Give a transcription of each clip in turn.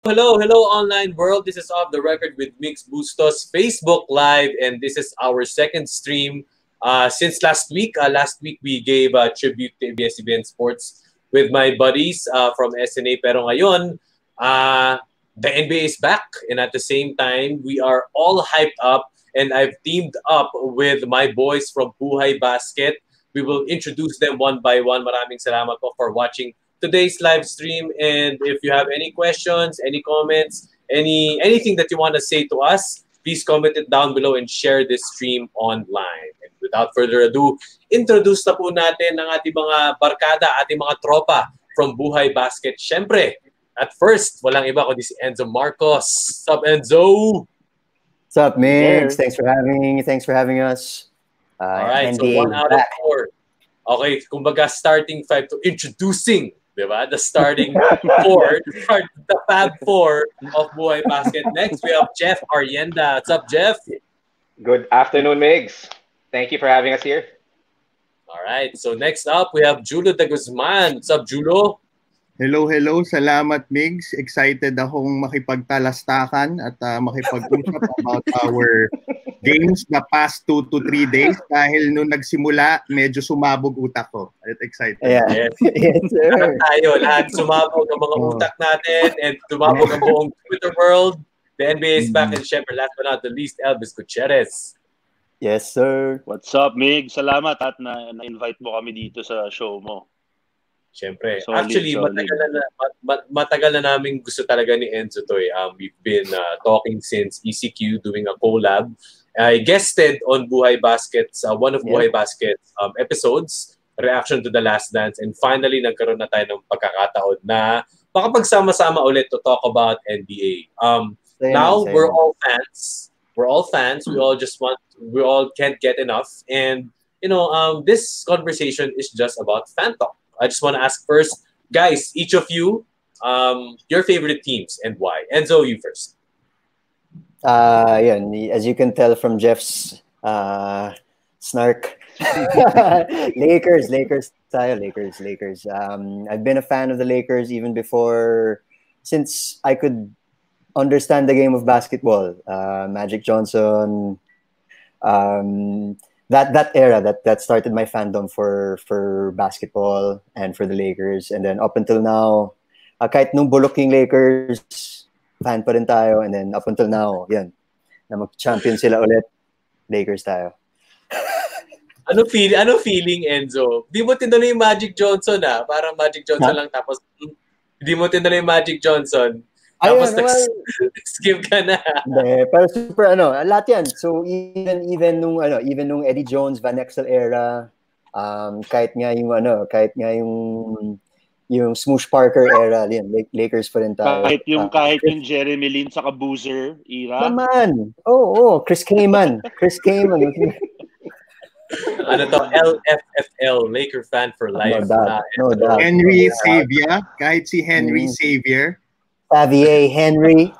Hello, online world. This is Off the Record with Migs Bustos Facebook Live, and this is our second stream since last week. Last week we gave a tribute to ABS-CBN Sports with my buddies from SNA. Pero ngayon, the NBA is back, and at the same time, we are all hyped up. And I've teamed up with my boys from BUHAY Basket. We will introduce them one by one. Maraming salamat po for watching today's live stream, and if you have any questions, any comments, anything that you want to say to us, please comment it down below and share this stream online. And without further ado, introduce na po natin ang ating mga barkada, ating mga tropa from BUHAY Basket. Syempre, at first, walang iba kundi si Enzo Marcos. What's up, Enzo? What's up, Migs? Thanks for having us. All right, so 1 out of 4. Okay, kumbaga starting 5 to introducing, diba? The starting 4, the Fab 4 of BUHAY Basket. Next, we have Jeff Arienda. What's up, Jeff? Good afternoon, Migs. Thank you for having us here. All right, so next up, we have Julo de Guzman. What's up, Julo? Hello. Salamat, Migs. Excited akong makipagtalastakan at makipag-usap about our games the past 2 to 3 days dahil nung nagsimula, medyo sumabog utak ko. Excited. Yeah. Yes, sir. Lahat sumabog ang mga utak natin and sumabog ang buong Twitter world. The NBA is back, and syempre, last but not the least, Elvis Gutierrez. Yes, sir. What's up, Mig? Salamat at na-invite mo kami dito sa show mo. Siyempre. Actually, matagal na namin gusto talaga ni Enzo to eh. We've been talking since ECQ, doing a collab. I guested on BUHAY Basket's, one of BUHAY Basket's episodes, reaction to The Last Dance, and finally nagkaroon na tayo ng pagkakataon na makapagsama-sama ulit to talk about NBA. We're all fans. We're all fans. We all can't get enough. And, this conversation is just about fan talk. I just want to ask first, guys, each of you, your favorite teams and why. Enzo, you first. As you can tell from Jeff's snark, Lakers tayo, Lakers. I've been a fan of the Lakers even before, since I could understand the game of basketball. Magic Johnson, that era that started my fandom for basketball and for the Lakers, and then up until now, kahit nung bulok yung Lakers, fan pa rin tayo, and then up until now, yan, na mag-champion sila ulit, Lakers tayo. Ano feeling, Enzo? Di mo tinuloy yung Magic Johnson parang Magic Johnson lang, tapos di mo tinuloy yung Magic Johnson. Tapos skip ka na. Pero super lahat yan. So even nung Eddie Jones, Van Exel era, kahit nga yung Smoosh Parker era, yan, Lakers pa rin tayo. Kahit yung Jeremy Lin sa Boozer era. Naman. Oh, Chris Kaman. LFFL, Laker fan for life. No doubt. Henry Xavier, kahit si Henry Xavier. Xavier Henry.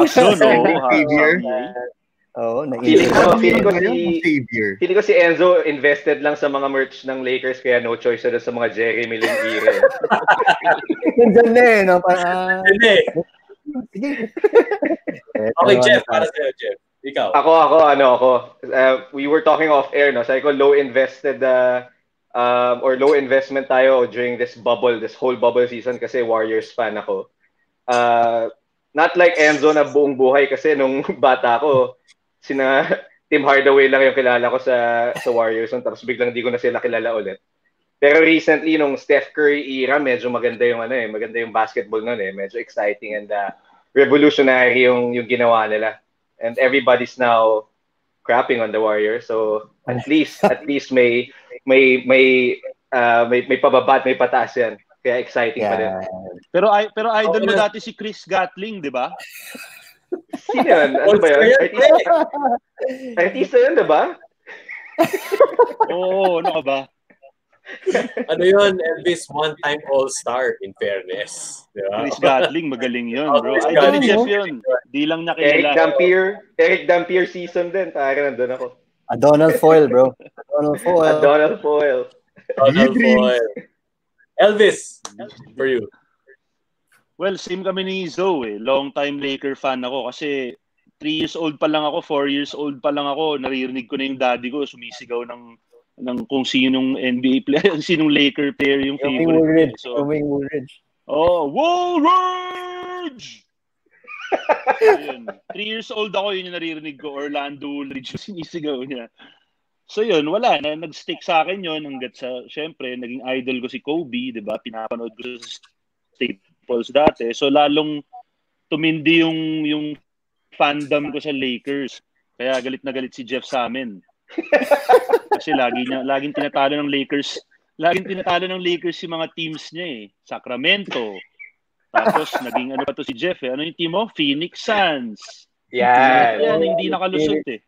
Xavier. Feeling ko si Enzo invested lang sa mga merch ng Lakers, kaya no choice na sa mga Jeremy Lin era. Nandiyan Hindi. Okay, Jeff, para sa'yo, Jeff. Ikaw. Ako. We were talking off air, no? Sabi ko, low investment tayo during this whole bubble season kasi Warriors fan ako. Not like Enzo na buong buhay, kasi nung bata ko, sina Tim Hardaway lang yung kilala ko sa Warriors, tapos biglang di ko na sila kilala ulit. Pero recently, nung Steph Curry era, medyo maganda yung basketball nun medyo exciting and revolutionary yung ginawa nila. And everybody's now crapping on the Warriors, so at least may pababa at may pataas yan. Kaya exciting pa rin. Pero idol mo dati si Chris Gatling, di ba? Sino yan? Ano ba yun? Artista yun, di ba? Oo, ano ka ba? Ano yun, Elvis, one-time all-star, in fairness. Diba? Chris Gatling, magaling yun, bro. Idol ni Jeff yun. Di lang nakilala. Eric Dampier season din. Taka nandun ako. Donald Foyle, bro. Donald Foyle. Elvis, for you. Well, same kami ni Zoe. Long time Laker fan ako kasi 3 years old pa lang ako, 4 years old pa lang ako, naririnig ko na yung daddy ko sumisigaw ng kung sinong NBA player, sinong Laker player yung favorite niya. So, Woolridge. oh, Woolridge! Ayun. 3 years old ako, yun yung naririnig ko. Orlando Woolridge yung sinisigaw niya. So yun, wala na. Nag-stick sa akin yun hanggat sa, syempre, naging idol ko si Kobe, di ba? Pinapanood ko sa Staples dati. So lalong tumindi yung fandom ko sa Lakers. Kaya galit na galit si Jeff sa amin. Kasi laging tinatalo ng Lakers. Laging tinatalo ng Lakers yung mga teams niya eh. Sacramento. Tapos naging ano pa to si Jeff eh. Ano yung team mo? Phoenix Suns. Yan. Yan, hindi nakalusot eh.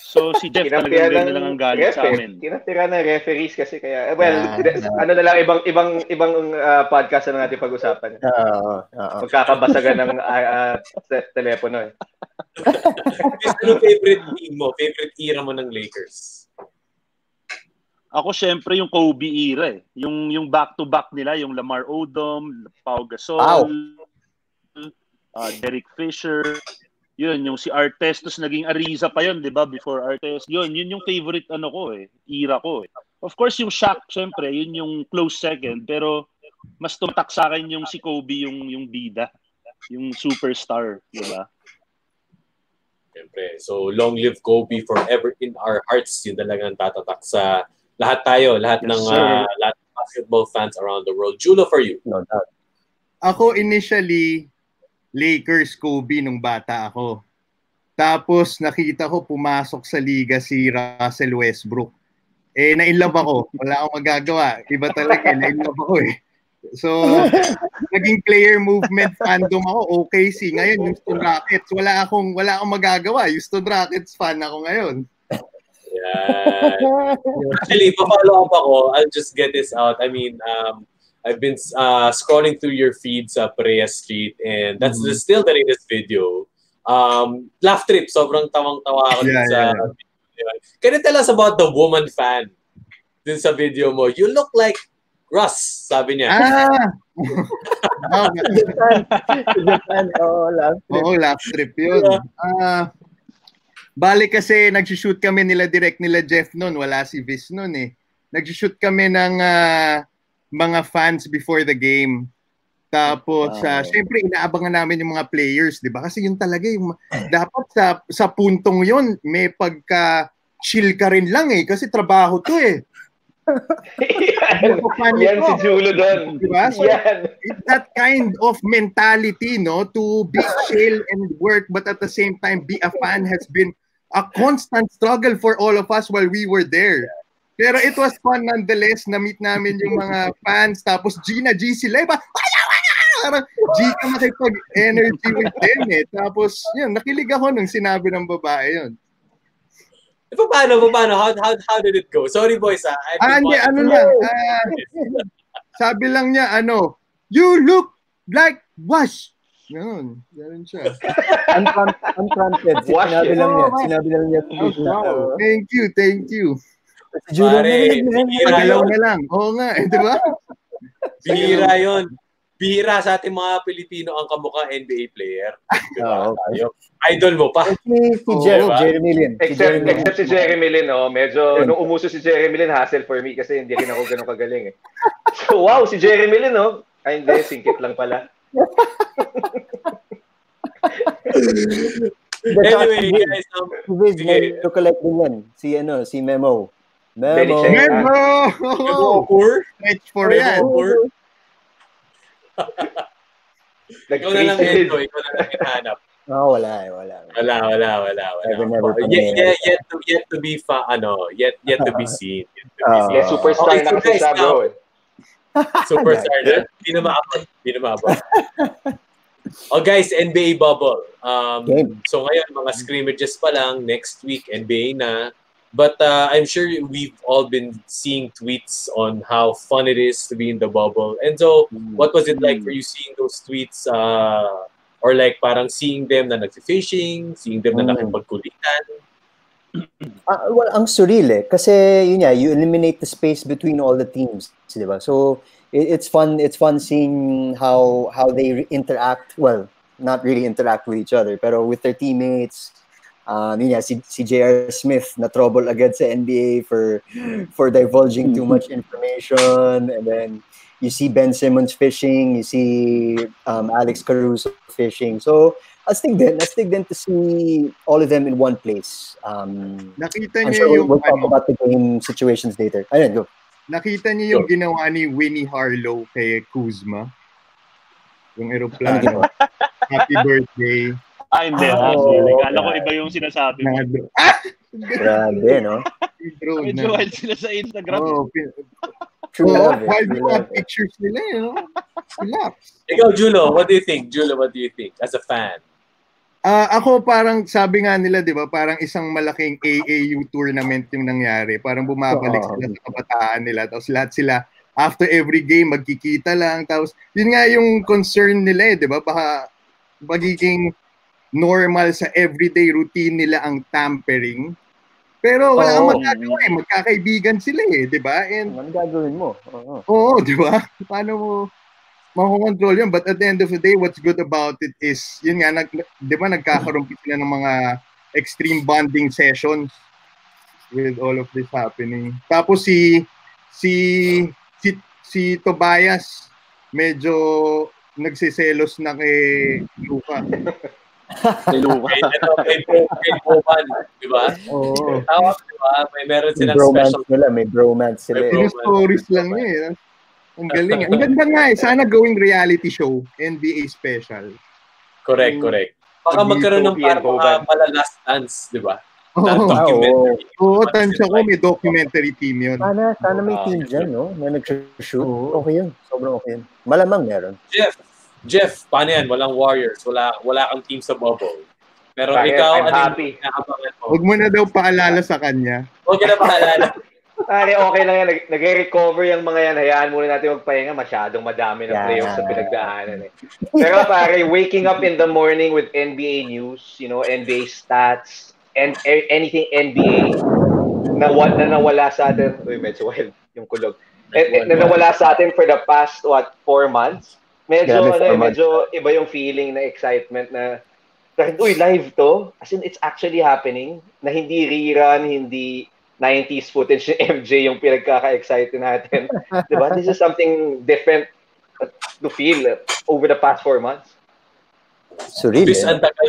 So si Jeff talagang ganda lang ang galit sa amin. Kinatira ng referees kasi kaya ano na lang ibang podcast na natin pag-usapan. Magkakabasagan ng telepono eh. Ano favorite team mo? Favorite era mo ng Lakers? Ako syempre yung Kobe era eh. Yung back-to-back nila, yung Lamar Odom, Pau Gasol, Derek Fisher. Yun, yung si Artestos naging Ariza pa yun, 'di ba? Before Artestos. Yun yung favorite ano ko eh, era ko eh. Of course yung Shaq syempre, yun yung close second, pero mas tumatak sa akin yung si Kobe yung bida, yung superstar, 'di ba? Syempre. So long live Kobe forever in our hearts. Yun talagang tatatak sa lahat tayo, lahat ng basketball fans around the world. Julo, for you. No doubt. Ako initially Lakers Kobe nung bata ako. Tapos nakita ko pumasok sa liga si Russell Westbrook. Na-inlove ako. Wala akong magagawa. Iba talaga, na-inlove ako eh. So, naging player movement fandom ako, OKC. Ngayon, Houston Rockets. Wala akong magagawa. Houston Rockets fan ako ngayon. Yeah. Actually, pa-follow up ako. I'll just get this out. I mean, I've been scrolling through your feed sa Perea Street, and that's still the latest video. Laugh trip, sobrang tawang-tawa ako din sa video. Can you tell us about the woman fan din sa video mo? You look like Russ, sabi niya. Japan. Laugh trip. Laugh trip yun. Bali kasi nag-shoot kami nila Jeff noon, wala si Viz noon eh. Nag-shoot kami ng mga fans before the game. Tapos, syempre, inaabangan namin yung mga players, di ba? Kasi yun talaga, yung dapat sa puntong yun, may pagka-chill ka rin lang eh. Kasi trabaho to eh. Yan si Julo doon. Diba? So, it's that kind of mentality, no? To be chill and work, but at the same time, be a fan has been a constant struggle for all of us while we were there. Pero it was fun nonetheless. Na-meet namin yung mga fans. Tapos G sila. Parang G ka makipag-energy with them eh. Tapos yun, nakilig ako nung sinabi ng babae yun. Paano? How did it go? Sorry boys. Sabi lang niya, you look like Wash. Ganun siya. Unprompted. Sinabi lang niya. Thank you. Pare, Pagalaw na lang. Oo nga, di ba? Bihira yun. Bihira sa ating mga Pilipino ang kamukha NBA player. Diba? Idol mo pa. Si Jeremy Lin. Except si Jeremy Lin, medyo, nung umuso si Jeremy Lin, hassle for me kasi hindi rin ako ganun kagaling eh. So, wow, si Jeremy Lin, Ay, hindi, singkit lang pala. Anyway, guys, sige. Collect din yan. Si Memo. Memo! Stretch for yan. Ikaw na lang, Enzo. Ikaw na lang hinahanap. Wala. Never. Yet to be yet to be seen. Yeah, superstar na kasi siya, bro. Superstar na. Hindi na maabot. Guys, NBA bubble. So ngayon, mga scrimmages pa lang. Next week, NBA na. But I'm sure we've all been seeing tweets on how fun it is to be in the bubble. And so, what was it like for you seeing those tweets? Or like parang seeing them na nag-fishing, seeing them na nakipagkulitan? Well, ang surreal eh. Kasi yun you eliminate the space between all the teams. Diba? So, it's fun. It's fun seeing how they interact. Well, not really interact with each other, pero with their teammates. Yun nga, si J.R. Smith na trouble agad sa NBA for divulging too much information, and then you see Ben Simmons fishing, you see Alex Caruso fishing. So astig din to see all of them in one place. Nakita I'm niyo sure yung we'll talk about the game situations later. Ayun, go. Nakita niyo yung ginawa ni Winnie Harlow kay Kuzma? Yung eroplano. Happy birthday. Hindi. Actually. Kala ko iba yung sinasabi mo. Grabe, no? Medyo wild sila sa Instagram. True love. Wild mga pictures nila, no? Relax. Ikaw, Julo, what do you think? As a fan? Ako parang, sabi nga nila, di ba, parang isang malaking AAU tournament yung nangyari. Parang bumabalik sila sa kabataan nila. Tapos lahat sila, after every game, magkikita lang. Tapos, yun nga yung concern nila, di ba? Baka magiging normal sa everyday routine nila ang tampering. Pero wala kang magagawa eh. Magkakaibigan sila eh, di ba? And ano gagawin mo? Oo, di ba? Paano mo makokontrol yun? But at the end of the day, what's good about it is, yun nga, di ba nagkakaroon sila ng mga extreme bonding sessions with all of this happening. Tapos si Tobias, medyo nagsiselos na kay Luka. Kay Boban, di ba? Oo. Tawag, di ba? Meron silang special. May bromance sila. May stories lang eh. Ang galing. Ang ganda nga eh. Sana gawing reality show, NBA special. Correct. Baka magkaroon ng parang last dance, di ba? Oo, tansya ko may documentary team yun. Sana may team dyan, no? Na nag-shoot. Okay yun. Sobrang okay yun. Malamang meron. Jeff, paano yan? Walang Warriors. Wala kang team sa bubble. Pero ikaw, I'm happy. Huwag mo na daw paalala sa kanya. Huwag na paalala. Pare, okay lang yan. Nag-recover yung mga yan. Hayaan muna natin magpahinga. Masyadong madami ng playoffs sa pinagdaanan eh. Pero pare, waking up in the morning with NBA news, NBA stats, and anything NBA na nawala sa atin. Uy, medyo wild yung kulog. Na nawala sa atin for the past, 4 months? Medyo iba yung feeling na excitement na uy, live to. As in, it's actually happening. Na hindi rerun, hindi 90s footage ni MJ yung pinagkaka-excite natin. Diba? This is something different to feel over the past 4 months. Surreal. This ang tagal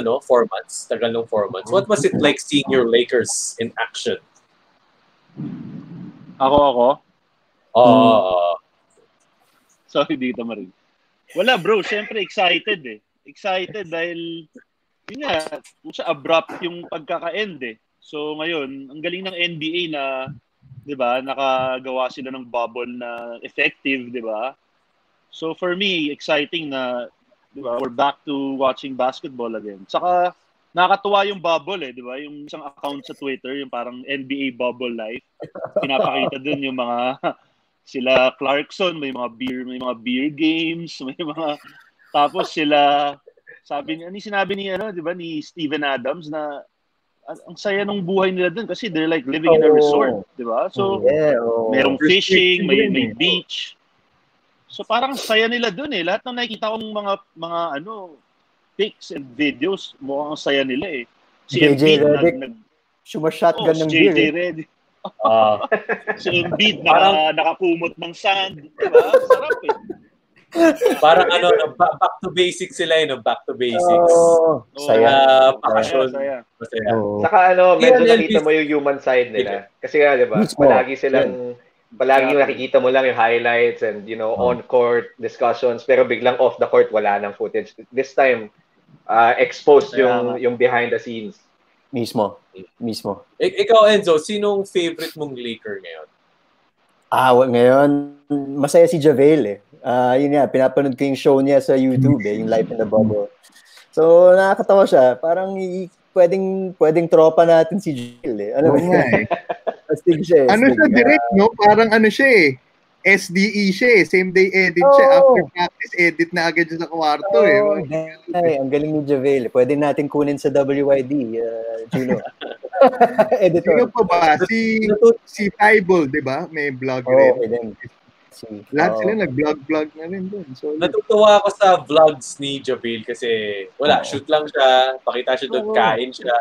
nung 4 months. Tagal nung 4 months. What was it like seeing your Lakers in action? Ako? Sorry dito, Marie. Wala bro, syempre excited eh. Excited dahil yun nga, abrupt yung pagkaka-end eh. So ngayon, ang galing ng NBA na, 'di ba, nakagawa sila ng bubble na effective, 'di ba? So for me, exciting na, 'di ba, we're back to watching basketball again. Saka nakakatuwa yung bubble eh, 'di ba? Yung isang account sa Twitter, yung parang NBA Bubble Life. Pinapakita dun yung mga sila Clarkson, may mga beer games, may mga tapos sila sinabi ni 'di ba ni Steven Adams na ang saya ng buhay nila doon kasi they're like living in a resort, 'di ba? So merong fishing, may beach. So parang saya nila doon eh. Lahat ng nakikita kong mga pics and videos, mukhang saya nila eh. Si JJ Redick, shotgun ng JJ beer. Redick. Si Embiid nakakumot ng sand, diba? Sarap eh. Parang back to basics sila back to basics. Saya. Passion. Saya. Saka medyo nakita mo yung human side nila. Kasi nga, di ba, palagi yung nakikita mo lang yung highlights and, on-court discussions, pero biglang off the court, wala nang footage. This time, exposed yung behind the scenes. Mismo. Ikaw, Enzo, sinong favorite mong Laker ngayon? Ngayon, masaya si JaVale eh. Yun nga, pinapanood ko yung show niya sa YouTube yung Life in the Bubble. So, nakakatawa siya. Parang pwedeng tropa natin si JaVale eh. Ano nga eh. Astig siya eh. Siya direct, no? Parang siya eh. SDE siya eh. Same day edit siya. After practice, edit na agad siya sa kwarto eh. Ang galing ni JaVale. Pwede natin kunin sa WYD, Julo. Editor. Sino pa ba? Si Tybal, di ba? May vlog rin. Lahat sila nag-vlog na rin doon. So, natutuwa ako sa vlogs ni Jabil kasi shoot lang siya, pakita siya doon, kain siya,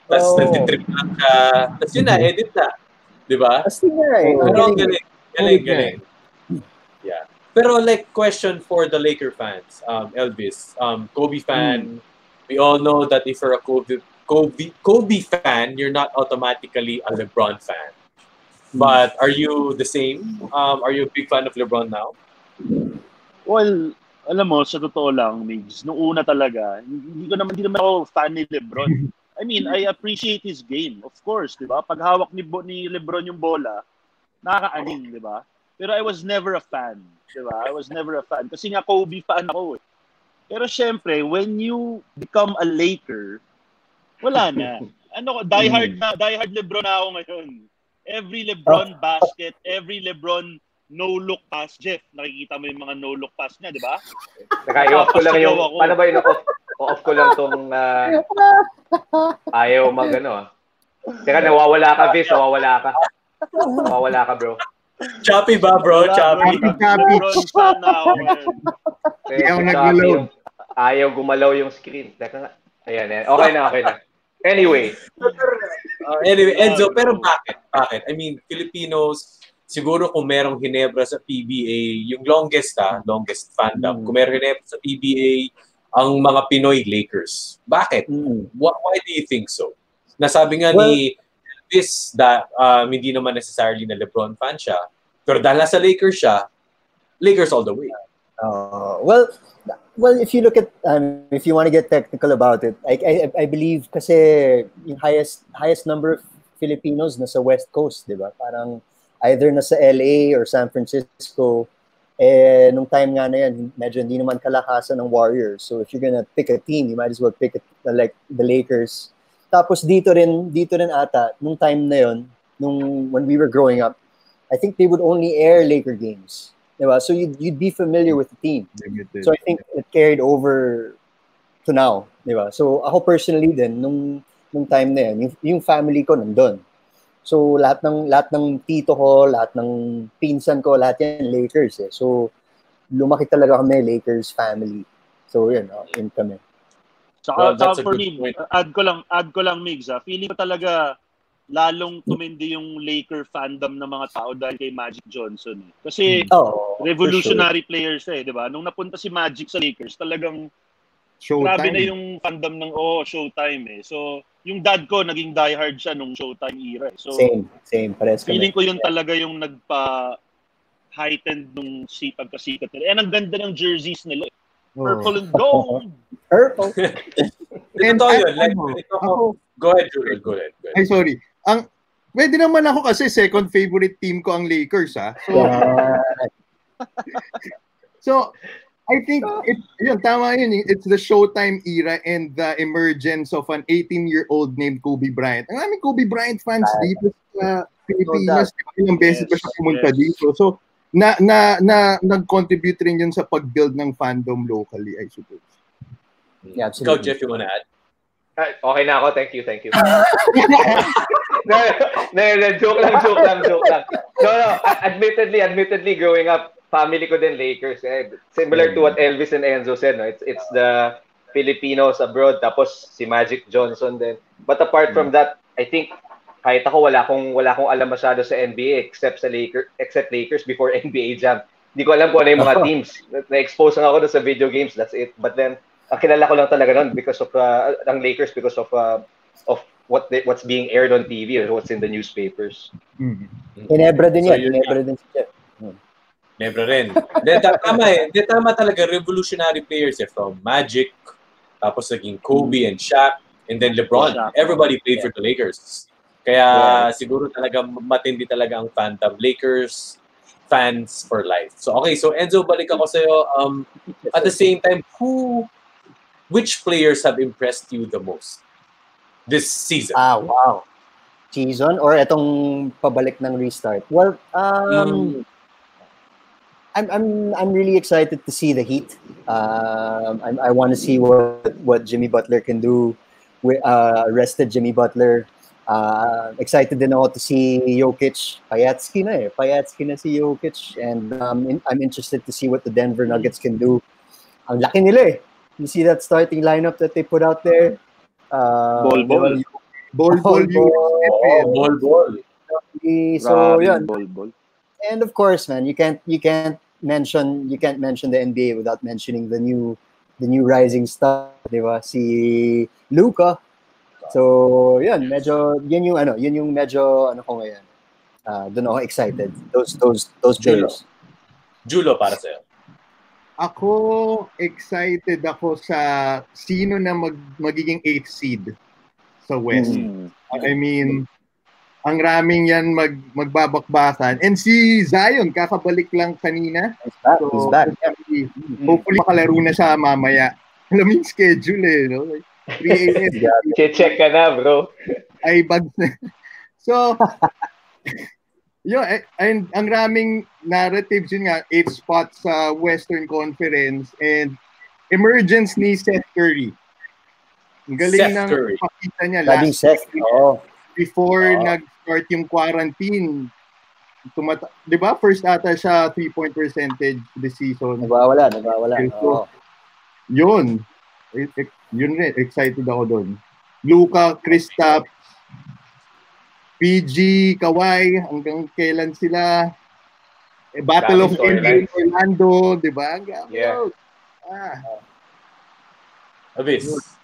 tapos nagtitrip lang siya, tapos yun na, edit na. Di ba? Pero ang galing. Yeah. Pero like, question for the Laker fans, Elvis, Kobe fan, we all know that if you're a Kobe fan, you're not automatically a LeBron fan. But are you the same? Are you a big fan of LeBron now? Well, alam mo, sa totoo lang, Migs, nung una talaga, hindi naman ako fan ni LeBron. I mean, I appreciate his game, of course, di ba? Pag hawak ni LeBron yung bola, nakakaaning, di ba? Pero I was never a fan, di ba? I was never a fan. Kasi nga Kobe fan ako eh. Pero syempre, when you become a Laker, wala na. Die hard LeBron na ako ngayon. Every LeBron basket, every LeBron no-look pass. Jeff, nakikita mo yung mga no-look pass niya, di ba? Naka-off ko lang yung, paano ba yung off ko lang tong ayaw mag-ano. Teka, nawawala ka, Viz, nawawala ka, bro. Choppy ba, bro? Choppy. LeBron fan na ako ngayon. Ayaw gumalaw yung screen. Teka nga. Ayan. Okay na. Anyway, Enzo, pero bakit? I mean, Filipinos, siguro kung merong Ginebra sa PBA, yung longest fandom, kung merong Ginebra sa PBA, ang mga Pinoy Lakers. Bakit? Why do you think so? Nasabi nga ni Elvis that hindi naman necessarily na LeBron fan siya, pero dahil nasa Lakers siya, Lakers all the way. Well, if you look at, if you want to get technical about it, I believe kasi yung highest number of Filipinos nasa West Coast, di ba? Parang either nasa LA or San Francisco. Nung time nga na yan, medyo hindi naman kalakasan ng Warriors. So if you're gonna pick a team, you might as well pick like the Lakers. Tapos dito rin ata, nung time na yon, when we were growing up, I think they would only air Laker games. Diba? So you'd be familiar with the team. So I think it carried over to now. Diba? So ako personally din, nung time na yan, yung family ko nandun. So lahat ng tito ko, lahat ng pinsan ko, lahat yan Lakers eh. So lumaki talaga kami Lakers family. So yun kami. Saka for me, add ko lang Migs, feeling ko talaga lalong tumindi yung Laker fandom ng mga tao dahil kay Magic Johnson. Kasi revolutionary players eh, di ba? Nung napunta si Magic sa Lakers, talagang grabe na yung fandom ng Showtime eh. So, yung dad ko, naging diehard siya nung Showtime era eh. So, same. Pares kami. Feeling ko yun talaga yung nagpa-heightened nung pagkasikat nila. Ang ganda ng jerseys nila. Purple and gold! Purple! Ito yun. Go ahead, Julo. Go ahead. Ay, sorry. Pwede naman ako kasi second favorite team ko ang Lakers, ha? So I think tama yun. It's the Showtime era and the emergence of an 18-year-old named Kobe Bryant. Ang aming Kobe Bryant fans dito sa Pilipinas, ilang beses ba siya pumunta dito. So nag-contribute rin yun sa pag-build ng fandom locally, I suppose. Yeah, absolutely. Ikaw, Jeff, you wanna add? Okay na ako. Thank you. Joke lang. No, admittedly, growing up, family ko din Lakers. Similar to what Elvis and Enzo said, no? It's the Filipinos abroad, tapos si Magic Johnson din. But apart from that, I think kahit ako wala akong alam masyado sa NBA except Lakers before NBA Jam. Hindi ko alam kung ano yung mga teams. Na-expose lang ako sa video games, that's it. But then kilala ko lang talaga nun because of ang Lakers because of what's being aired on TV or what's in the newspapers. Ginebra din yan. Ginebra din si Jeff. Ginebra rin. Tama talaga, revolutionary players from Magic, tapos naging Kobe and Shaq, and then LeBron. Everybody played for the Lakers. Kaya siguro talaga matindi talaga ang fandom. Lakers fans for life. So okay, so Enzo, balik ako sa'yo. At the same time, which players have impressed you the most this season? Wow. Season or itong pabalik ng restart? Well, I'm really excited to see the Heat. I want to see what Jimmy Butler can do. Rested Jimmy Butler. Excited din ako to see Jokic. Payatsky na eh. Payatsky na si Jokic. And I'm interested to see what the Denver Nuggets can do. Ang laki nila eh. You see that starting lineup that they put out there? Ball. So yun. Ball. And of course, man, you can't mention the NBA without mentioning the new rising star, di ba? Si Luka. So, yun yung medyo ko ngayon. Doon ako excited. Those players. Julo para sa'yo. Ako, excited ako sa sino na magiging 8th seed sa West. I mean, ang raming yan magbabakbakan. And si Zion, kakabalik lang kanina. He's back. Hopefully, makalaro na siya mamaya. Alam mo yung schedule eh, no? Like, 3 a.m. Check ka na, bro. Ay, bags na. So, yun, and ang raming narratives yun nga, 8 spots sa Western Conference and emergence ni Seth Curry. Ang galing ng pakita niya last Seth. Before nag-start yung quarantine. Di ba? First ata siya 3-point percentage this season. Nagwawala. So, yun rin. Excited ako doon. Luka, Kristaps, PG, Kawhi, hanggang kailan sila? Battle of NBA Orlando, di ba? Yeah. Abyss.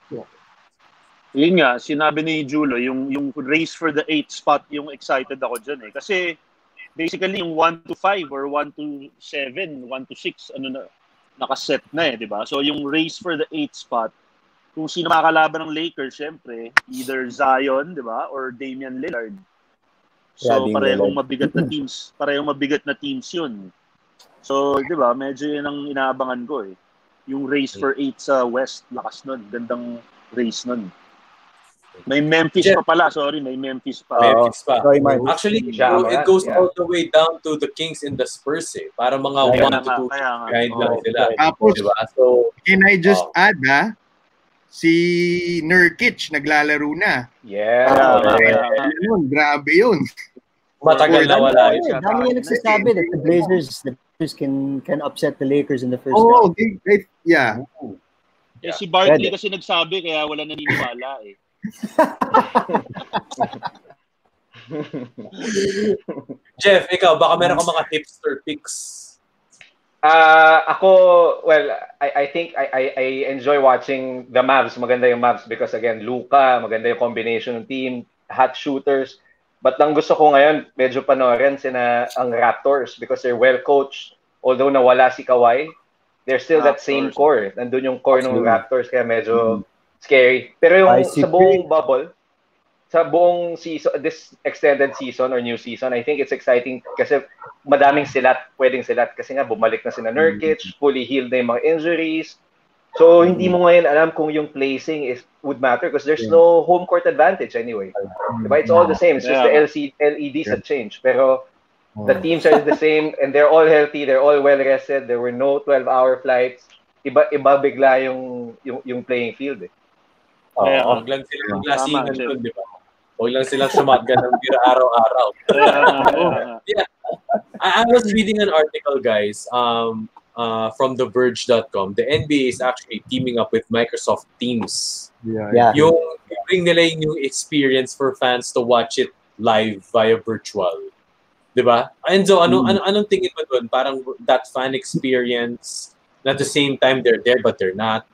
Yun nga, sinabi ni Julo, yung race for the 8th spot, yung excited ako dyan eh. Kasi basically yung 1 to 5 or 1 to 7, 1 to 6, nakaset na eh, di ba? So yung race for the 8th spot, kung sino makakalaban ng Lakers, syempre, either Zion, di ba? Or Damian Lillard. So parehong mabigat na teams yun. So, di ba, medyo yun ang inaabangan ko eh. Yung race for 8 sa West, lakas nun. Gandang race nun. May Memphis pa pala. Sorry, may Memphis pa. Actually, it goes all the way down to the Kings and the Spurs eh. Para mga 1 to 2 behind lang sila. Tapos, diba? So, can I just add si Nurkic naglalaro na. Yeah. Grabe yun. Matagal na wala. Dami yung nagsasabi that the Blazers can upset the Lakers in the first Oh, round. yeah. Si Barkley kasi nagsabi kaya wala naniniwala eh. Jeff, ikaw, baka meron ka mga hipster picks. Ako, well, I think I enjoy watching the Mavs. Maganda yung Mavs because again, Luka, maganda yung combination ng team, hot shooters. But ang gusto ko ngayon, medyo panoorin ang Raptors because they're well coached. Although nawala si Kawhi, they're still that same core. Nandun yung core ng Raptors kaya medyo scary. Pero yung sa buong bubble, sa buong season, this extended season or new season, I think it's exciting kasi madaming pwedeng silat kasi nga bumalik na sina Nurkic, fully healed na yung mga injuries. So hindi mo ngayon alam kung yung placing would matter because there's no home court advantage anyway. Diba? It's all the same. It's just the LEDs have changed. Pero the teams are the same and they're all healthy, they're all well rested. There were no 12-hour flights. Iba bigla yung playing field eh. Huwag lang silang glasingan doon, di ba? Huwag lang silang shotgun ng bira araw-araw. Yeah. I was reading an article, guys, from TheVerge.com. The NBA is actually teaming up with Microsoft Teams. Yeah. Yung bring nila yung new experience for fans to watch it live via virtual. Di ba? Enzo, anong tingin mo doon? Parang that fan experience, at the same time they're there but they're not.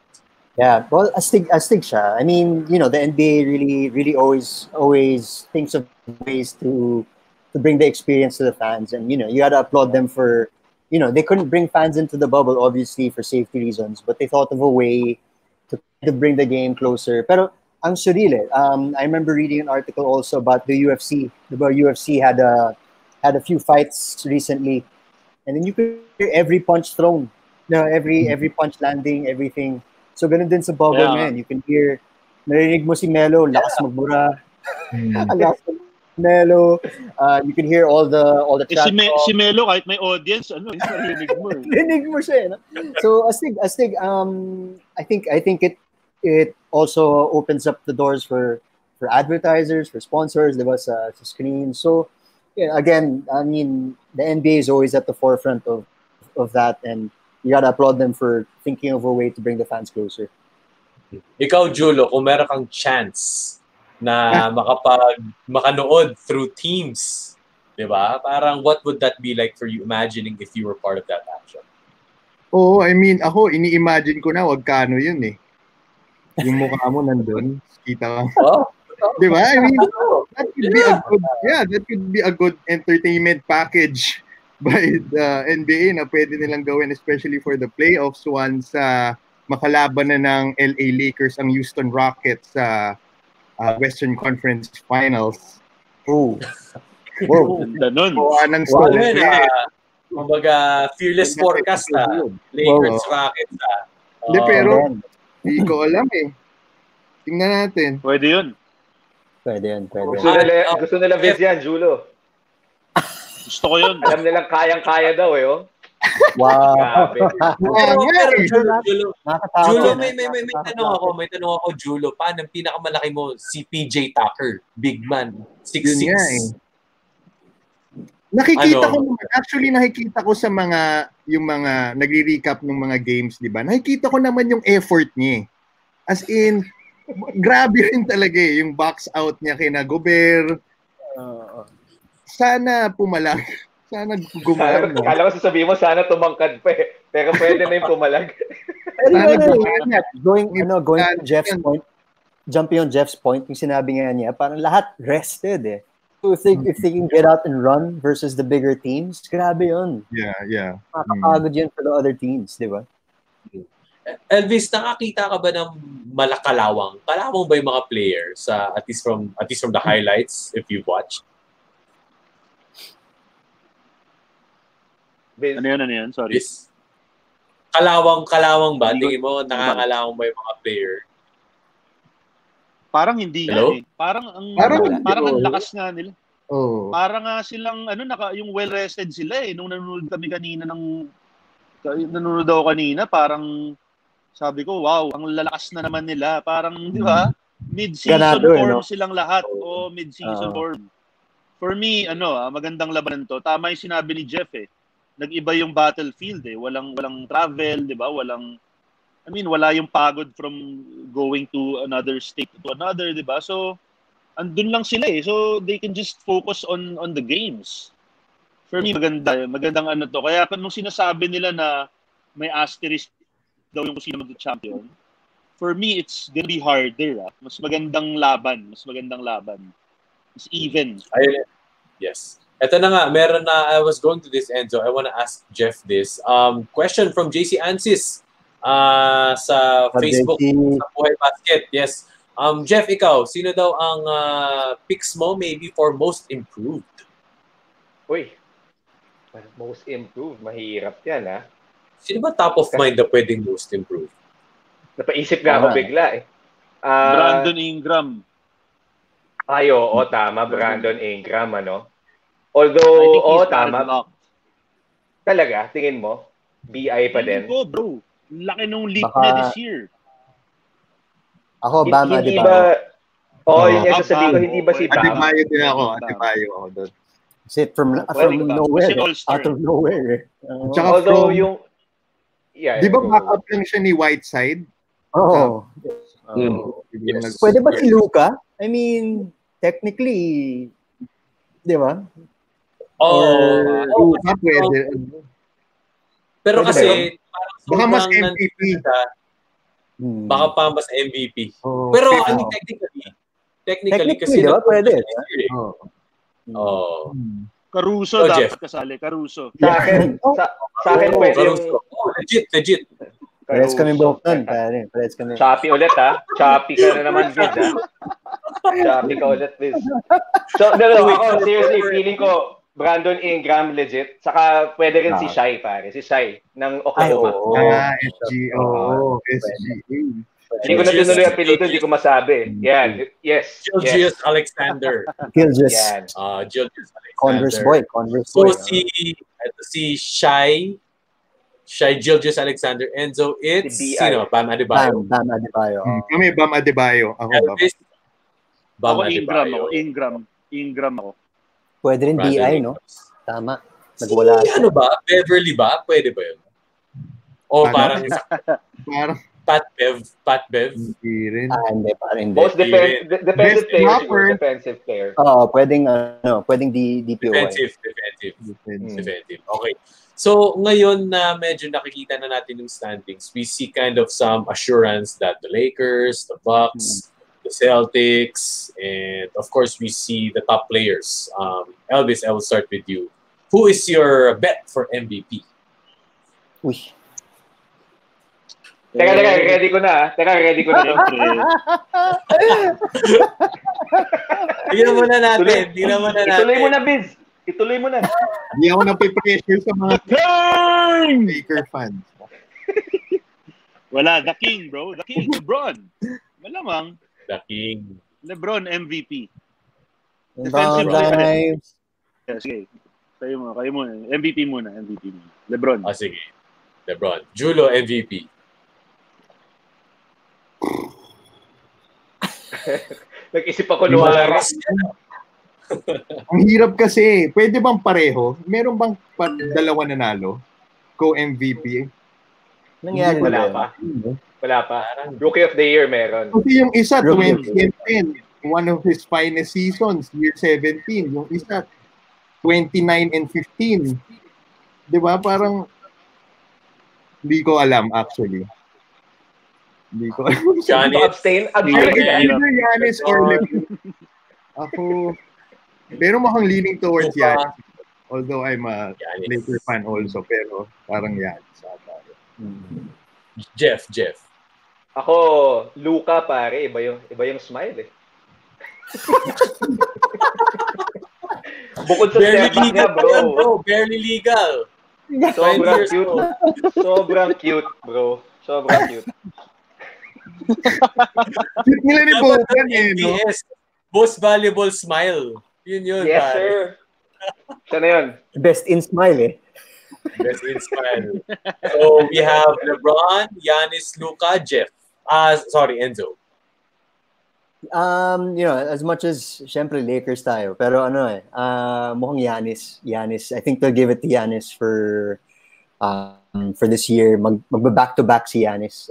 Yeah, well, astig siya. I mean, the NBA really always thinks of ways to bring the experience to the fans, and you gotta applaud them for, they couldn't bring fans into the bubble obviously for safety reasons, but they thought of a way to bring the game closer. Pero ang surreal eh. I remember reading an article also about the UFC. The UFC had a few fights recently, and then you could hear every punch thrown, every punch landing, everything. So ganun din sa bubble ngayon. You can hear, narinig mo si Melo, lakas magbura. Lakas Melo. You can hear all the chat. Si Melo, kahit may audience, narinig mo. Narinig mo siya. So astig. I think it also opens up the doors for advertisers, for sponsors, diba, sa screen. So, yeah, again, I mean, the NBA is always at the forefront of that, and you gotta applaud them for thinking of a way to bring the fans closer. Ikaw, Julo, kung meron kang chance na makanood through Teams, di ba? Parang what would that be like for you, imagining if you were part of that action? Oh, I mean, ako, ini-imagine ko na, wag kano yun eh. Yung mukha mo nandun, kita ka. Oh, Di ba? I mean, that could be a good, that could be a good entertainment package by the NBA na pwede nilang gawin, especially for the playoffs once makalaban na ng LA Lakers ang Houston Rockets sa Western Conference Finals. Oh. Whoa. Ganun. Anong story. Kumbaga, fearless forecast Lakers, Rockets. Hindi, pero hindi ko alam eh. Tingnan natin. Pwede yun. Gusto nila Vince yan, Julo. Gusto ko yun. Alam nilang kayang-kaya daw eh, oh. Wow. Pero Julo, may tanong ako, Julo. Paano ang pinakamalaki mo? Si PJ Tucker, big man, 6'6". Nakikita ko sa yung mga nagre-recap ng mga games, di ba? Nakikita ko naman yung effort niya. As in, grabe rin talaga eh, yung box out niya kina Gobert. Sana pumalag. Sana gumana. Kala ko sasabihin mo, sana tumangkad pa eh. Pero pwede na yung pumalag. Going to Jeff's point, jumping on Jeff's point, yung sinabi nga niya, parang lahat rested eh. So if they can get out and run versus the bigger teams, grabe yun. Yeah. Makakapagod yun for the other teams, di ba? Elvis, nakakita ka ba ng malakalawang? Kalawang ba yung mga players at least from the highlights if you watch? Ano yan? Sorry. Kalawang ba? Tingin mo, nakakalawang ba yung mga player? Parang hindi Hello? yan eh. Parang ang lakas nga nila. Oh. Parang nga silang yung well-rested sila eh. Nung nanonood ako kanina, parang sabi ko, wow, ang lalakas na naman nila. Parang, di ba? Mid-season form silang lahat. Mid-season form. For me, magandang labanan to. Tama yung sinabi ni Jeff eh. Nag-iba yung battlefield eh. Walang travel, di ba? Wala yung pagod from going to another state to another, di ba? So, andun lang sila eh. So, they can just focus on the games. For me, magandang to. Kaya nung sinasabi nila na may asterisk daw yung sino mag-champion, for me, it's gonna be harder. Mas magandang laban. Mas even. Yes. Ito na nga, I was going to this, Enzo. I want to ask Jeff this. Question from JC Ansis. Sa Facebook, sa Buhay Basket. Yes. Jeff, ikaw, sino daw ang picks mo maybe for most improved? Uy, most improved, mahirap yan ha. Sino ba top of mind na pwedeng most improved? Napaisip nga ako bigla eh. Brandon Ingram. Tama, Brandon Ingram, Although, tama. Talaga, tingin mo? BI pa din? Ko, bro. Laki nung leap niya this year. Ako, Bam Adebayo. Yun yung sasabihin ko, hindi ba si Bam? Adebayo din ako. Adebayo ako doon. Kasi from nowhere. Out of nowhere. Although yung... Di ba backup lang siya ni Whiteside? Oo. Yes. Pwede ba si Luka? I mean, technically, di ba? Pwede. Pero kasi, baka mas MVP. Baka pa mas MVP. Pero technically kasi diba? Pwede. Caruso dapat Jeff. kasali. Caruso. Sa akin pwede yung... Legit. Parehas kami buhok nun. Parehas kami. Choppy ulit ha. Choppy ka na naman, Viz ha. Choppy ka ulit, Viz. So, ako, seriously, feeling ko, Brandon Ingram, legit. Saka pwede rin si Shai, pare. Si Shai ng Oklahoma. SG. Hindi ko na tinuloy ang pilito, hindi ko masabi. Yan. Yes. Gilgeous Alexander. Gilgeous. Yan. Gilgeous Alexander. Converse boy. So, si Shai, Gilgeous Alexander, Enzo, it's, Bam Adebayo. Bam Adebayo. Kami, Bam Adebayo. Ako, Elvis, Ako Bam Ingram Adebayo. ako. Ingram ako. Pwede rin Brandon BI, no? Ingram. Tama. Nagwala. Ano ba? Beverly ba? Pwede ba yun? O parang Parang Pat Bev. hindi rin. Hindi, parang hindi. Most defensive Best player siguro, flopper. defensive player. Oo, pwedeng DPOY. Defensive. Okay. So, ngayon na medyo nakikita na natin yung standings, we see kind of some assurance that the Lakers, the Bucks, the Celtics, and of course, we see the top players. Elvis, I will start with you. Who is your bet for MVP? Uy. Teka, ready ko na. Siyempre. Tingnan muna natin. Ituloy mo na, Biz. Ituloy mo na. Hindi ako napipressure sa mga Laker fans. Wala, the King, bro. The King, LeBron. Malamang. The King. LeBron MVP. Defensive player. lives. Yeah, sige. Kayo muna. MVP muna. LeBron. Sige. LeBron. Julo MVP. Nag-isip ako luwari. Ang hirap kasi. Pwede bang pareho? Meron bang dalawa nanalo? Co-MVP? Nangyari Wala pa. Rookie of the Year meron. Kasi yung isa, Rookie. 2010, one of his finest seasons, year 17. Yung isa, 29 and 15. Di ba? Parang, hindi ko alam actually. Hindi ko alam. Abstain. Either Giannis or LeBron. Ako, pero mukhang leaning towards Giannis. Although I'm a Laker fan also, pero parang Giannis. Jeff. Ako, Luka pare, iba yung smile eh. Bukod sa Barely step back niya, legal, bro. Barely legal. Sobrang 20 years cute. old. Sobrang cute, bro. Sobrang cute. Cute nila ni Bogan eh, no? MBS, most valuable smile. Yun, Yes, pare. sir. Siya na yun. Best in smile, eh. Best in smile. So, we have LeBron, Giannis, Luka, Jeff. Enzo. As much as syempre Lakers tayo, pero mukhang Giannis. I think they'll give it to Giannis for this year. Magba-back to back si Giannis.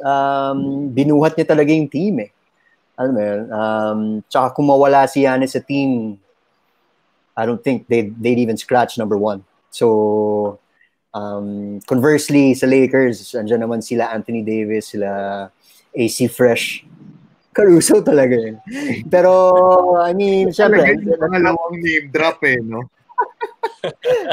Binuhat niya talaga yung team eh. Alam mo yun? Tsaka kung mawala si Giannis sa team, I don't think they'd even scratch number 1. So conversely sa Lakers, andyan naman sila Anthony Davis, sila AC Fresh. Caruso talaga yun. Pero, I mean, syempre, yung pangalawang name drop eh, no?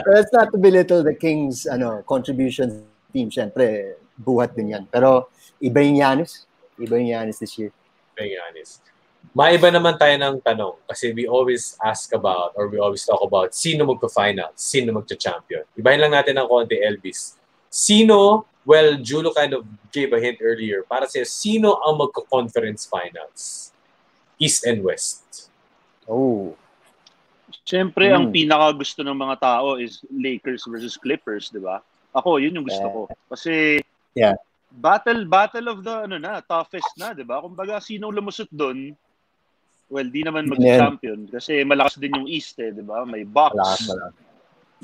That's not to belittle the Kings contributions team. Syempre, buhat din yan. Pero, iba yung Giannis. This year. Iba yung Giannis. Maiba naman tayo ng tanong kasi we always ask about or we always talk about sino magpa-final, sino magcha-champion. Ibahin lang natin ng konti, Elvis. Well, Julo kind of gave a hint earlier. Para sa'yo, sino ang magka-conference finals? East and West. Oh. Siyempre, ang pinaka-gusto ng mga tao is Lakers versus Clippers, di ba? Ako, yun yung gusto ko. Kasi, battle of the, toughest na, di ba? Kumbaga, sinong lumusot doon, well, di naman mag-champion. Kasi malakas din yung East, di ba? May Bucks,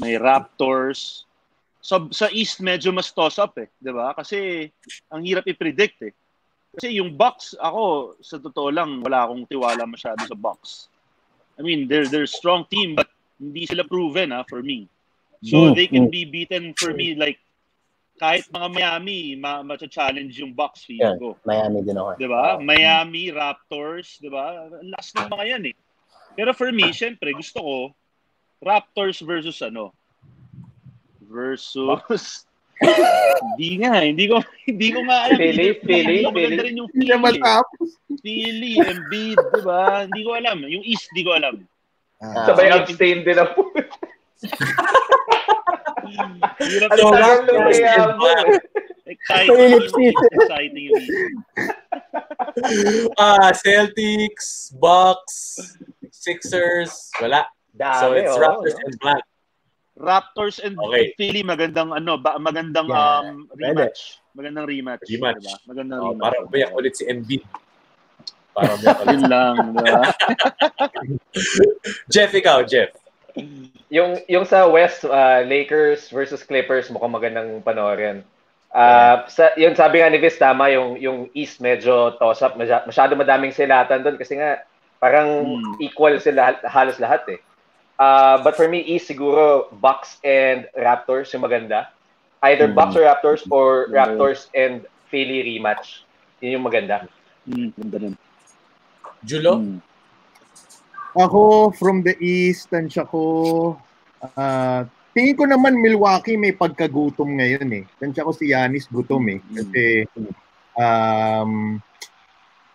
may Raptors. So, sa East, medyo mas toss-up di ba? Kasi, ang hirap i-predict Kasi yung Bucks, ako, sa totoo lang, wala akong tiwala masyado sa Bucks. I mean, they're a strong team, but hindi sila proven, for me. So, they can be beaten for me, like, kahit mga Miami, ma-challenge yung Bucks, feeling ko. Miami din ako. Diba? Miami, Raptors, diba? Last ng mga yan, Pero for me, syempre, gusto ko, Raptors versus hindi ko nga alam. Philly. Maganda rin yung Hindi naman tapos. Philly, Embiid, diba? Hindi ko alam. Yung East, hindi ko alam. Sabay abstain din ako. Exciting yung East. Celtics, Bucks, Sixers, wala. So it's Raptors and Black. Raptors and Philly, magandang rematch. Magandang rematch. Diba? Magandang rematch. Parang umiyak ulit si Embiid. Para may Yun lang, di ba? Jeff, ikaw, Jeff. Yung sa West, Lakers versus Clippers, mukhang magandang panoorin. Yung sabi nga ni Viz, tama, yung East medyo toss-up. Masyado madaming silatan doon kasi nga parang equal sila halos lahat eh. But for me, East siguro Bucks and Raptors yung maganda. Either Bucks or Raptors and Philly rematch. Yun yung maganda. Ganda rin. Julo? Ako, from the East, tansya ko, tingin ko naman Milwaukee may pagkagutom ngayon eh. Tansya ko si Giannis gutom eh. Kasi,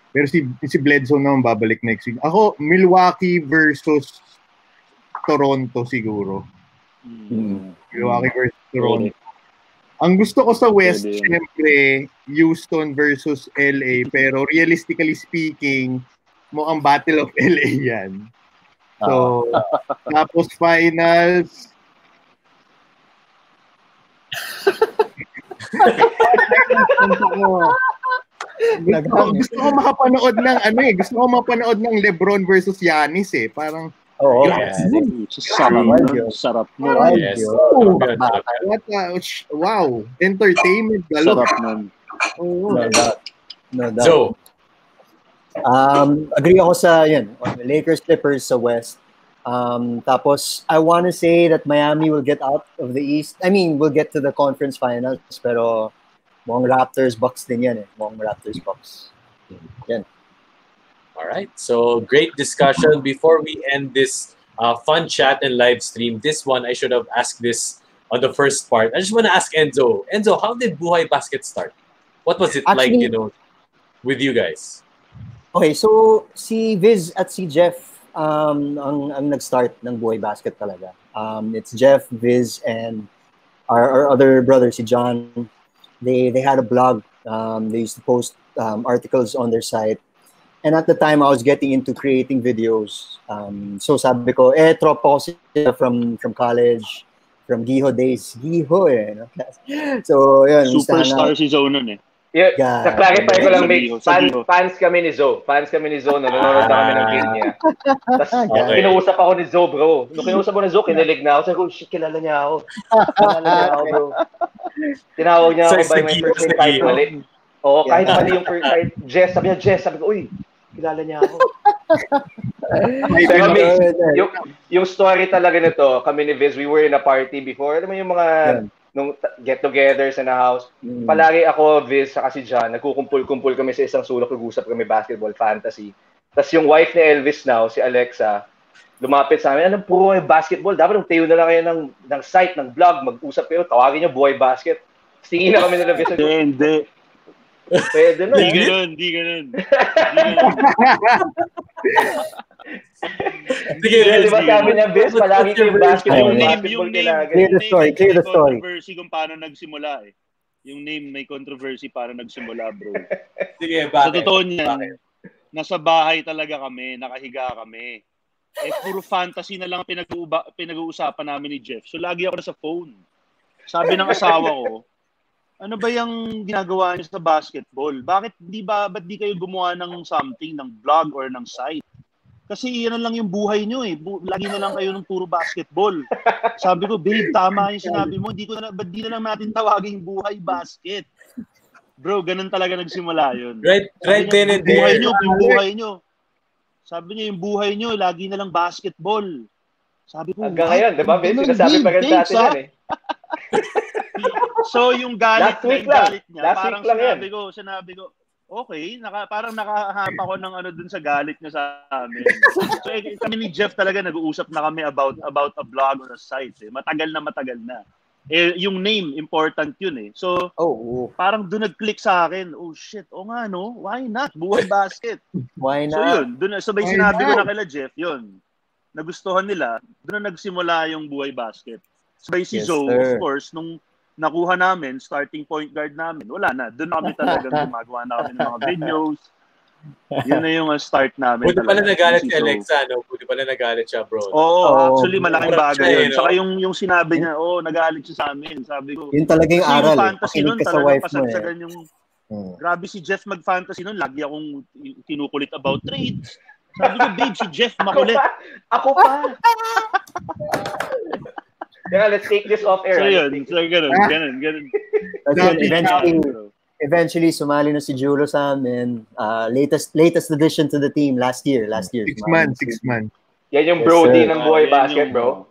pero si Bledsoe naman babalik next week. Ako, Milwaukee versus Toronto siguro. Milwaukee versus Toronto. Ang gusto ko sa West, syempre, Houston versus LA. Pero realistically speaking, mukhang Battle of LA yan. So, tapos finals. Gusto ko makapanood ng gusto ko mapanood ng LeBron versus Giannis eh. Parang Sarap mo. Yes. Wow. Entertainment galore. Sarap man. No doubt. So, agree ako sa Lakers Clippers sa West. Tapos I want to say that Miami will get out of the East. I mean, we'll get to the conference finals, pero mukhang Raptors Bucks din yan eh. Mukhang Raptors Bucks. Yan. all right. So, great discussion. Before we end this fun chat and live stream, this one I should have asked this on the first part. I just want to ask Enzo. Enzo, how did Buhay Basket start? What was it like, with you guys? Okay, so si Viz at si Jeff ang nag-start ng Buhay Basket talaga. It's Jeff, Viz, and our other brother, si John. They had a blog. They used to post articles on their site. And at the time, I was getting into creating videos. So sabi ko, tropa ko sila from college, from Giho days. Giho eh. No? So, yun. Superstar si Zo nun eh. Yeah, sa clarify ko lang, Migs, fans kami ni Zo. Nanonood na kami ng game niya. Tapos, kinuusap ako ni Zo, bro. Nung kinuusap ko ni Zo, kinilig na ako. Sabi ko, shit, kilala niya ako, bro. Tinawag niya ako by my first name, kahit mali. Oo, kahit mali yung first name. Jess, sabi ko, uy, kilala niya ako. Pero yung story talaga nito, kami ni Viz, we were in a party before. Alam mo yung mga nung get-togethers in the house. Palagi ako, Viz, saka si John, nagkukumpul-kumpul kami sa isang sulok, nag-usap kami basketball, fantasy. Tapos yung wife ni Elvis now, si Alexa, lumapit sa amin, anong puro basketball? Dapat tayo na lang kayo ng site, ng blog, mag-usap kayo, tawagin niyo Buhay Basket. Tingin na kami nila, Viz. Hindi. Pwede na. Di ganun. Sige, di ba sabi niya, Viz, palagi kayo basketball kailangan. Clear the story. Controversy kung paano nagsimula eh. Yung name may controversy paano nagsimula, bro. Sige, bakit? Sa totoo niyan, nasa bahay talaga kami, nakahiga kami. Puro fantasy na lang pinag-uusapan namin ni Jeff. So lagi ako nasa phone. Sabi ng asawa ko, ano ba yung ginagawa niyo sa basketball? Ba't di kayo gumawa ng something, ng blog or ng site? Kasi yan lang yung buhay niyo eh. Lagi na lang kayo ng puro basketball. Sabi ko, babe, tama yung sinabi mo. Ba't di na lang natin tawagin Buhay Basket? Bro, ganun talaga nagsimula yun. Right then and there. Yung buhay niyo. Sabi niya, yung buhay niyo, lagi na lang basketball. Sabi ko, hanggang ngayon, di ba, Vince? Sinasabi pa rin sa atin yan eh. So, yung galit niya, parang sinabi ko, okay, parang nakahap ako ng dun sa galit niya sa amin. So, kami ni Jeff talaga nag-uusap na kami about a blog or a site. Eh. Matagal na. Yung name, important yun eh. So, parang dun nag-click sa akin, oh shit, nga no, why not? Buhay Basket. Why not? So yun, sabay sinabi ko na kila Jeff, yun. Nagustuhan nila, dun na nagsimula yung Buhay Basket. Sabay si Zo, of course, nung nakuha namin, starting point guard namin, wala na. Doon kami talagang gumagawa na kami ng mga videos. Yun na yung start namin. Buti pala nagalit si Alexa, no? Buti pala nagalit siya, bro. Actually, malaking bagay yun. Saka yung sinabi niya, nagalit siya sa amin. Sabi ko, yun talaga yung aral. Yung fantasy nun, talagang pasagsagan yung Grabe si Jeff mag-fantasy noon. Lagi akong kinukulit about trades. Sabi ko, babe, si Jeff makulit. Ako pa. Yeah, let's take this off air. So yun, ganun. Eventually, sumali na si Julo sa amin. Latest addition to the team last year. 6 months. Yan yung Brody ng Buhay Basket, bro.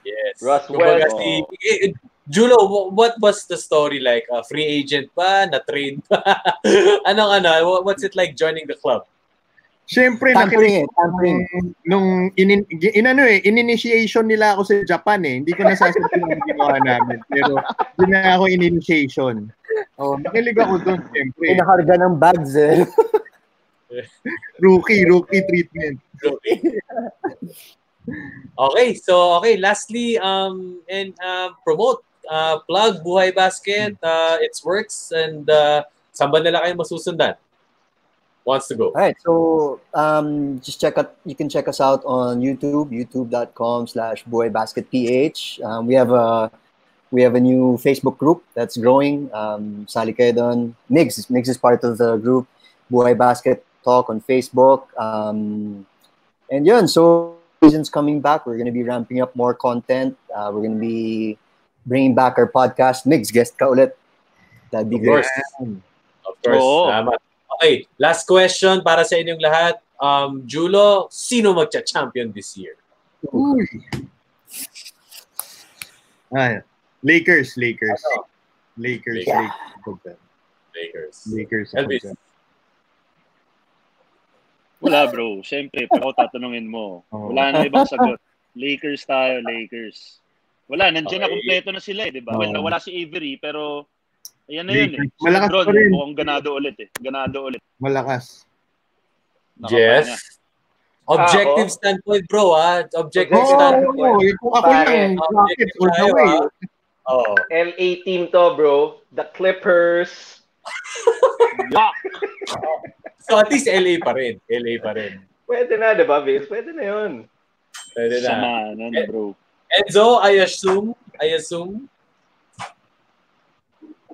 Yes. Russ West. Julo, what was the story like? Free agent pa? Na-trade pa? What's it like joining the club? Siyempre, nung in-initiation nila ako sa Japan Hindi ko nasasabihin ang ginawa namin. Pero yun na ako in-initiation. Nakilig ako doon, siyempre. Pinakarga ng bags Rookie treatment. Okay, lastly, promote, plug Buhay Basket, its works, and saan ba nila kayo masusundan? Wants to go. All right, so just you can check us out on YouTube, youtube.com/buhaybasketph. We have a new Facebook group that's growing. Sali kayo doon. Migs is part of the group, Buhay Basket Talk on Facebook. And yun, so season's coming back. We're going to be ramping up more content. We're going to be bringing back our podcast. Migs, guest ka ulit. That'd be great. Of course. Okay, last question para sa inyong lahat. Julo, sino magcha-champion this year? Lakers. Yeah. Lakers. Elvis. Wala, bro. Siyempre, pag ako tatanungin mo, wala na ibang sagot. Lakers tayo, Lakers. Wala, nandiyan na, kompleto na sila di ba? Well, wala si Avery, pero ayan na yun Malakas Lebron, pa rin. mukhang ganado ulit. Malakas. Yes. Objective standpoint, bro, Objective standpoint. Kung ako lang, Rockets all the way. LA team to, bro. The Clippers. So at least LA pa rin. Pwede na, di ba, Vince? Pwede na yun. Pwede na. Sama na, bro. Enzo, I assume.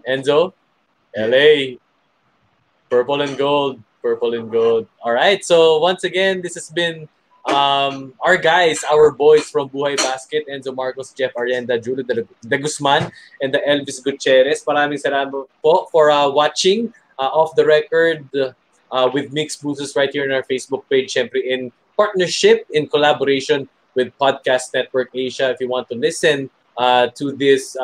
Enzo, LA, purple and gold. All right. So once again, this has been our guys, our boys from Buhay Basket, Enzo Marcos, Jeff Arienda, Julo de Guzman, and the Elvis Gutierrez. Maraming salamat po for watching Off the Record with Migs Bustos right here on our Facebook page. Syempre in partnership, in collaboration with Podcast Network Asia. If you want to listen to this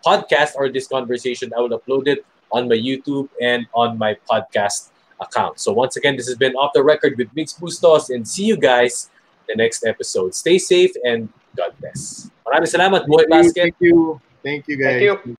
podcast or this conversation, I will upload it on my YouTube and on my podcast account. So once again, this has been Off the Record with Migs Bustos, and see you guys in the next episode. Stay safe and God bless. Maraming salamat, Buhay Basket. Thank you guys. Thank you.